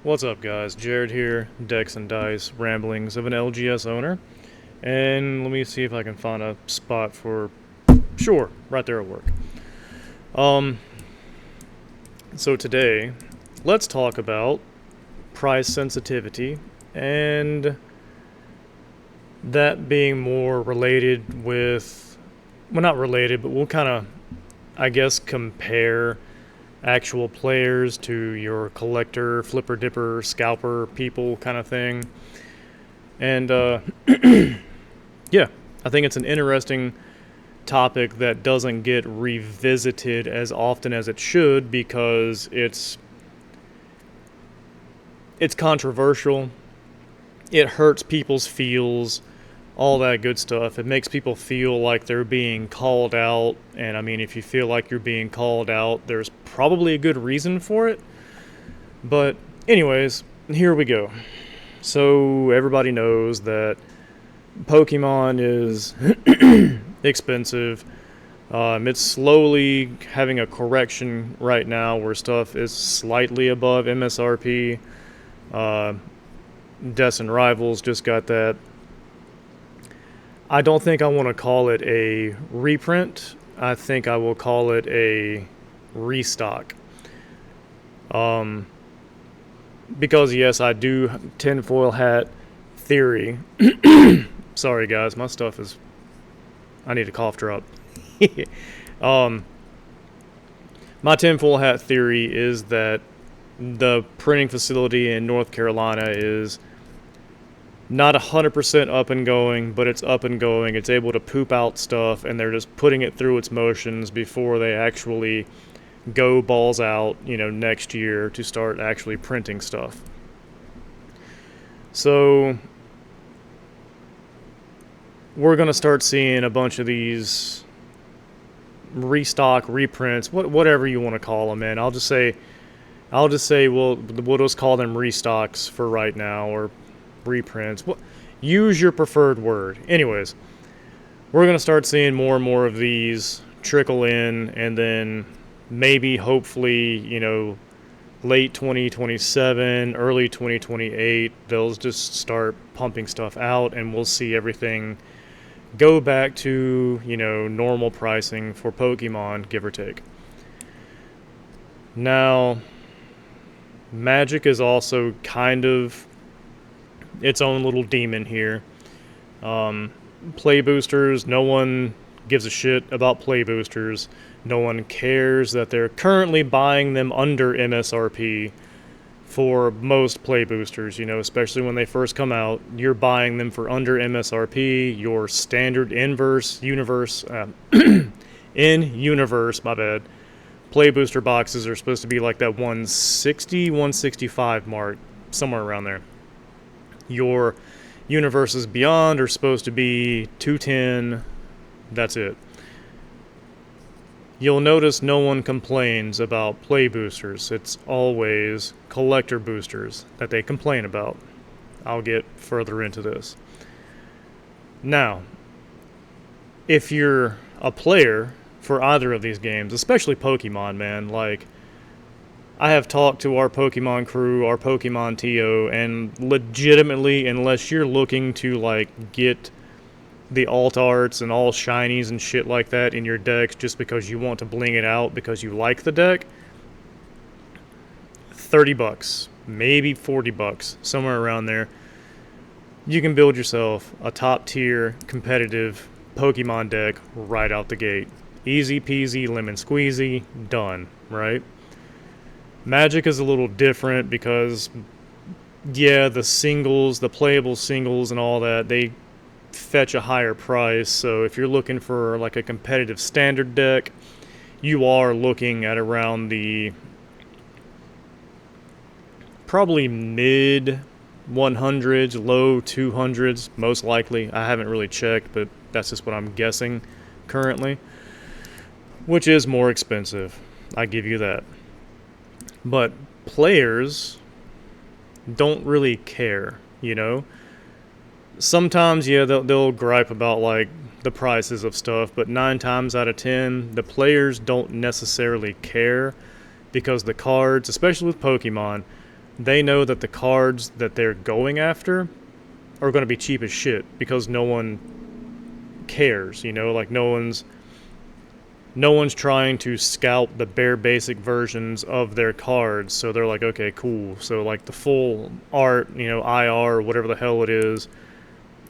What's up, guys? Jared here, Decks and Dice, Ramblings of an LGS owner. And let me see if I can find a spot for. Sure, right there at work. Um, so today, let's talk about price sensitivity and that being more related with. Well, not related, but we'll kind of, I guess, compare actual players to your collector, flipper dipper, scalper people kind of thing. And yeah, I think it's an interesting topic that doesn't get revisited as often as it should because it's controversial. It hurts people's feels, all that good stuff. It makes people feel like they're being called out. And I mean, if you feel like you're being called out, there's probably a good reason for it. But anyways, here we go. So everybody knows that Pokemon is expensive. It's slowly having a correction right now where stuff is slightly above MSRP. Deaths and Rivals just got that. I don't think I want to call it a reprint. I think I will call it a restock. Because yes, I do tinfoil hat theory. Sorry guys, my stuff is. I need a cough drop. My tinfoil hat theory is that the printing facility in North Carolina is not 100% up and going, but it's up and going. It's able to poop out stuff, and they're just putting it through its motions before they actually go balls out, next year to start actually printing stuff. So we're going to start seeing a bunch of these restock, reprints, whatever you want to call them, man. I'll just say we'll just call them restocks for right now, or reprints. Use your preferred word. Anyways, we're going to start seeing more and more of these trickle in, and then maybe, hopefully, late 2027, early 2028, they'll just start pumping stuff out, and we'll see everything go back to, normal pricing for Pokemon, give or take. Now, Magic is also kind of its own little demon here. Play boosters, no one gives a shit about play boosters. No one cares that they're currently buying them under MSRP for most play boosters, especially when they first come out. You're buying them for under MSRP. Your standard in-universe, my bad, play booster boxes are supposed to be like that 160, 165 mark, somewhere around there. Your universes beyond are supposed to be 210. That's it. You'll notice no one complains about play boosters. It's always collector boosters that they complain about. I'll get further into this. Now, if you're a player for either of these games, especially Pokemon, man, like, I have talked to our Pokemon crew, our Pokemon TO, and legitimately, unless you're looking to, get the alt arts and all shinies and shit like that in your decks just because you want to bling it out because you like the deck, $30, maybe $40, somewhere around there, you can build yourself a top tier competitive Pokemon deck right out the gate. Easy peasy, lemon squeezy, done, right? Magic is a little different because, yeah, the singles, the playable singles and all that, they fetch a higher price. So if you're looking for a competitive standard deck, you are looking at around the probably mid 100s, low 200s, most likely. I haven't really checked, but that's just what I'm guessing currently, which is more expensive. I give you that. But players don't really care, Sometimes, yeah, they'll gripe about, the prices of stuff, but 9 times out of 10, the players don't necessarily care because the cards, especially with Pokemon, they know that the cards that they're going after are going to be cheap as shit because no one cares, like no one's trying to scalp the bare basic versions of their cards. So they're like, okay, cool. So like the full art, IR or whatever the hell it is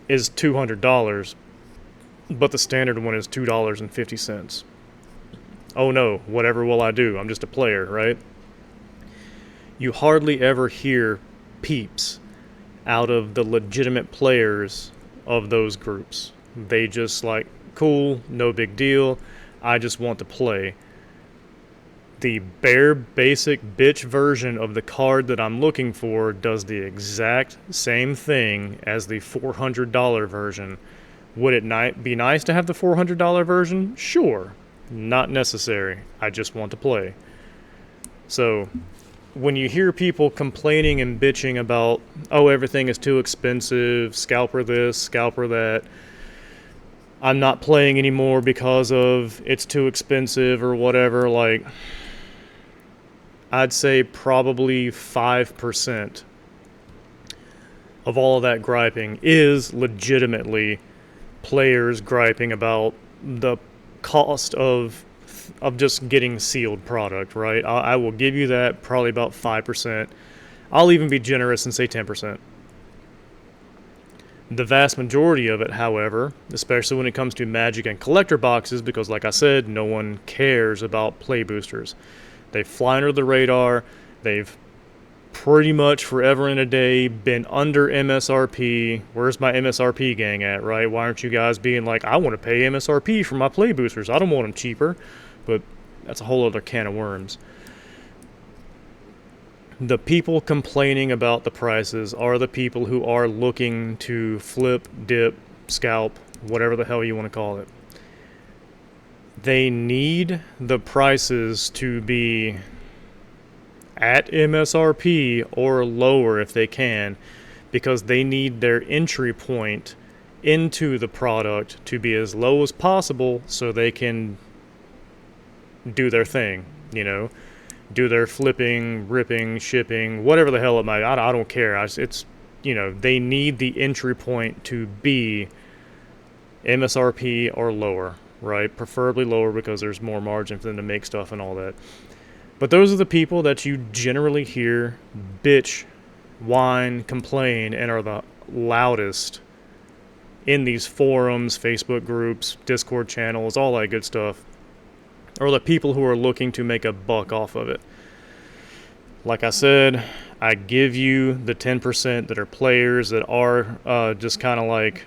$200, but the standard one is $2.50. Oh no, whatever will I do? I'm just a player, right? You hardly ever hear peeps out of the legitimate players of those groups. They just like, cool, no big deal, I just want to play. The bare basic bitch version of the card that I'm looking for does the exact same thing as the $400 version. Would it be nice to have the $400 version? Sure. Not necessary. I just want to play. So when you hear people complaining and bitching about, oh, everything is too expensive, scalper this, scalper that, I'm not playing anymore because of it's too expensive or whatever, like, I'd say probably 5% of all of that griping is legitimately players griping about the cost of just getting sealed product, right? I will give you that, probably about 5%. I'll even be generous and say 10%. The vast majority of it, however, especially when it comes to Magic and collector boxes, because like I said, no one cares about play boosters. They fly under the radar. They've pretty much forever and a day been under MSRP. Where's my MSRP gang at, right? Why aren't you guys being like, I want to pay MSRP for my play boosters. I don't want them cheaper. But that's a whole other can of worms. The people complaining about the prices are the people who are looking to flip, dip, scalp, whatever the hell you want to call it. They need the prices to be at MSRP or lower if they can, because they need their entry point into the product to be as low as possible so they can do their thing, do their flipping, ripping, shipping, whatever the hell it might. I don't care. It's they need the entry point to be MSRP or lower, right? Preferably lower because there's more margin for them to make stuff and all that. But those are the people that you generally hear bitch, whine, complain, and are the loudest in these forums, Facebook groups, Discord channels, all that good stuff. Or the people who are looking to make a buck off of it. Like I said, I give you the 10% that are players that are just kind of like,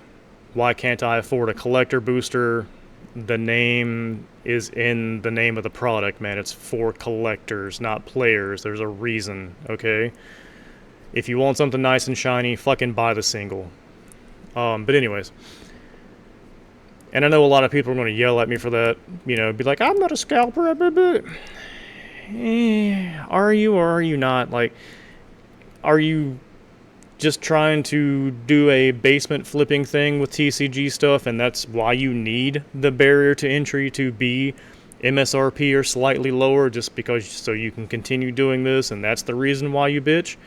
why can't I afford a collector booster? The name is in the name of the product, man. It's for collectors, not players. There's a reason, okay? If you want something nice and shiny, fucking buy the single. But anyways. And I know a lot of people are going to yell at me for that, be like, I'm not a scalper. Are you or are you not? Like, are you just trying to do a basement flipping thing with TCG stuff, and that's why you need the barrier to entry to be MSRP or slightly lower, just because so you can continue doing this, and that's the reason why you bitch?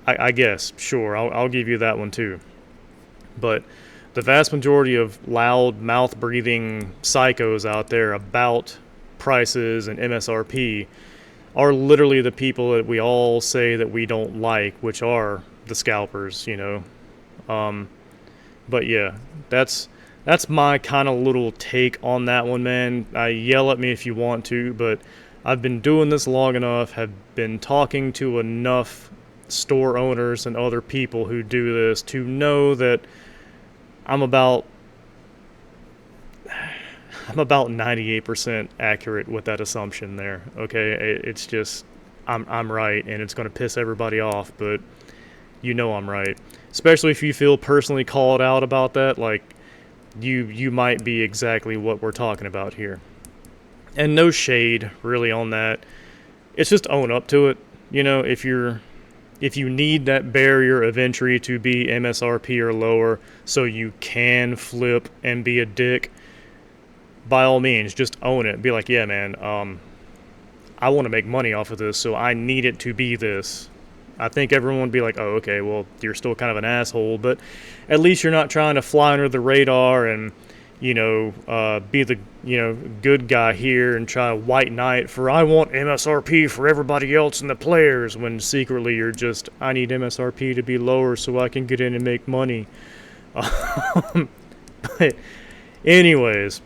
I guess, sure, I'll give you that one too. But the vast majority of loud, mouth-breathing psychos out there about prices and MSRP are literally the people that we all say that we don't like, which are the scalpers, But yeah, that's my kind of little take on that one, man. Yell at me if you want to, but I've been doing this long enough, have been talking to enough store owners and other people who do this to know that I'm about 98% accurate with that assumption there. Okay, it's just I'm right, and it's going to piss everybody off, but I'm right. Especially if you feel personally called out about that, like you might be exactly what we're talking about here. And no shade really on that. It's just own up to it. If you need that barrier of entry to be MSRP or lower so you can flip and be a dick, by all means, just own it. Be like, yeah, man, I want to make money off of this, so I need it to be this. I think everyone would be like, oh, okay, well, you're still kind of an asshole, but at least you're not trying to fly under the radar and, be the, good guy here and try to white knight for I want MSRP for everybody else and the players, when secretly you're just, I need MSRP to be lower so I can get in and make money. But anyways,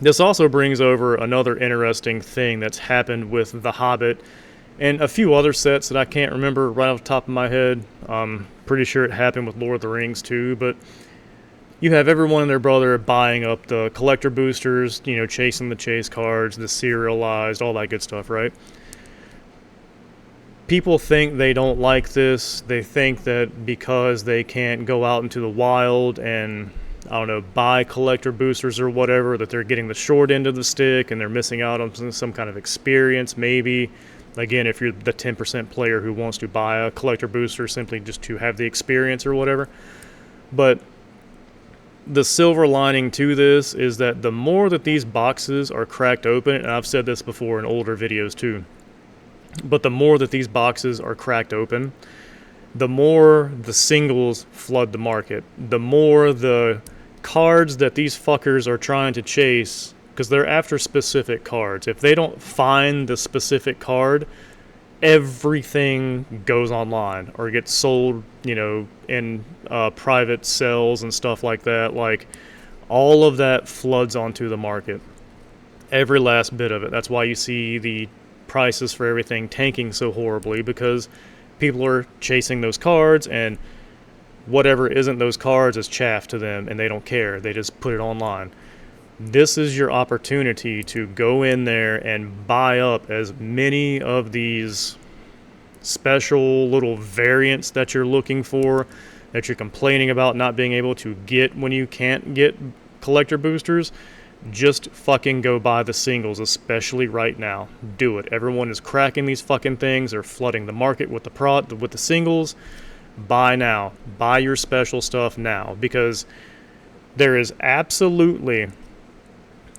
this also brings over another interesting thing that's happened with The Hobbit and a few other sets that I can't remember right off the top of my head. I'm pretty sure it happened with Lord of the Rings too, but you have everyone and their brother buying up the collector boosters, chasing the chase cards, the serialized, all that good stuff, right? People think they don't like this. They think that because they can't go out into the wild and, I don't know, buy collector boosters or whatever, that they're getting the short end of the stick and they're missing out on some kind of experience, maybe. Again, if you're the 10% player who wants to buy a collector booster simply just to have the experience or whatever. But the silver lining to this is that the more that these boxes are cracked open, and I've said this before in older videos too, but the more that these boxes are cracked open, the more the singles flood the market. The more the cards that these fuckers are trying to chase, because they're after specific cards. If they don't find the specific card, everything goes online or gets sold, in private sales and stuff like that. Like, all of that floods onto the market. Every last bit of it. That's why you see the prices for everything tanking so horribly, because people are chasing those cards, and whatever isn't those cards is chaff to them, and they don't care. They just put it online. This is your opportunity to go in there and buy up as many of these special little variants that you're looking for, that you're complaining about not being able to get when you can't get collector boosters. Just fucking go buy the singles, especially right now. Do it. Everyone is cracking these fucking things. They're flooding the market with the singles. Buy now. Buy your special stuff now, because there is absolutely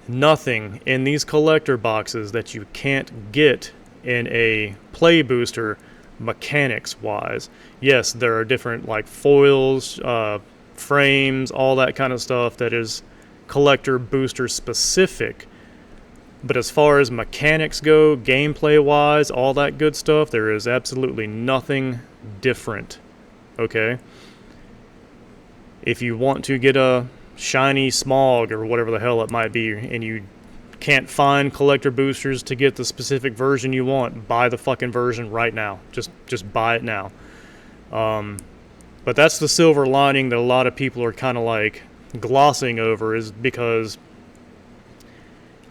nothing in these collector boxes that you can't get in a play booster mechanics wise. Yes, there are different like foils, frames, all that kind of stuff that is collector booster specific, but as far as mechanics go, gameplay wise, all that good stuff, there is absolutely nothing different. Okay, if you want to get a shiny Smog or whatever the hell it might be, and you can't find collector boosters to get the specific version you want, buy the fucking version right now. Just buy it now. But that's the silver lining that a lot of people are kind of like glossing over, is because,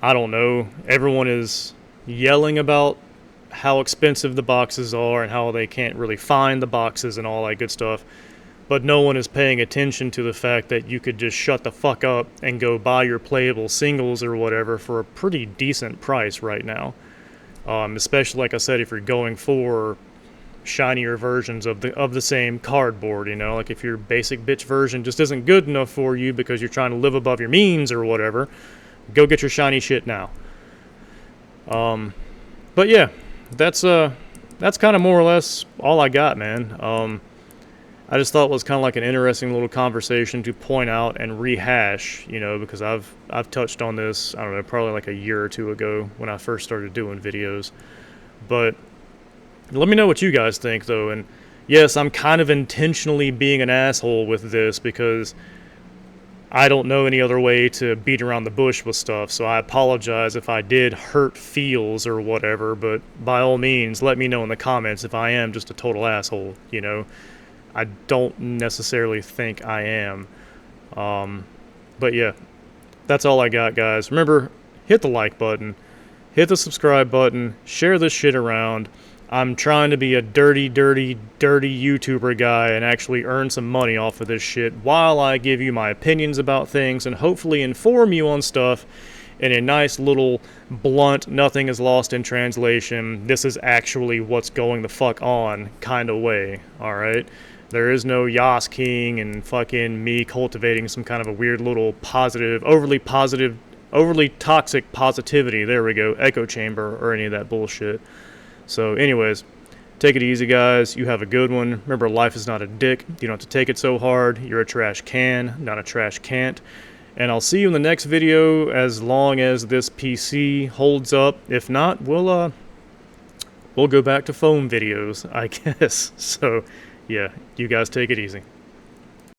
I don't know, everyone is yelling about how expensive the boxes are and how they can't really find the boxes and all that good stuff. But no one is paying attention to the fact that you could just shut the fuck up and go buy your playable singles or whatever for a pretty decent price right now. Especially, like I said, if you're going for shinier versions of the same cardboard, like if your basic bitch version just isn't good enough for you because you're trying to live above your means or whatever, go get your shiny shit now. But yeah, that's kind of more or less all I got, man. I just thought it was kind of like an interesting little conversation to point out and rehash, because I've touched on this, I don't know, probably like a year or two ago when I first started doing videos. But let me know what you guys think, though. And yes, I'm kind of intentionally being an asshole with this because I don't know any other way to beat around the bush with stuff, so I apologize if I did hurt feels or whatever, but by all means, let me know in the comments if I am just a total asshole, I don't necessarily think I am. But yeah, that's all I got, guys. Remember, hit the like button, hit the subscribe button, share this shit around. I'm trying to be a dirty YouTuber guy and actually earn some money off of this shit while I give you my opinions about things and hopefully inform you on stuff in a nice little blunt, nothing is lost in translation, this is actually what's going the fuck on kind of way, alright? There is no Yas King and fucking me cultivating some kind of a weird little overly toxic positivity, there we go, echo chamber or any of that bullshit. So anyways, Take it easy, guys. You have a good one. Remember, life is not a dick. You don't have to take it so hard. You're a trash can, not a trash can't. And I'll see you in the next video as long as this PC holds up. If not, we'll go back to phone videos, I guess. So, yeah, you guys take it easy.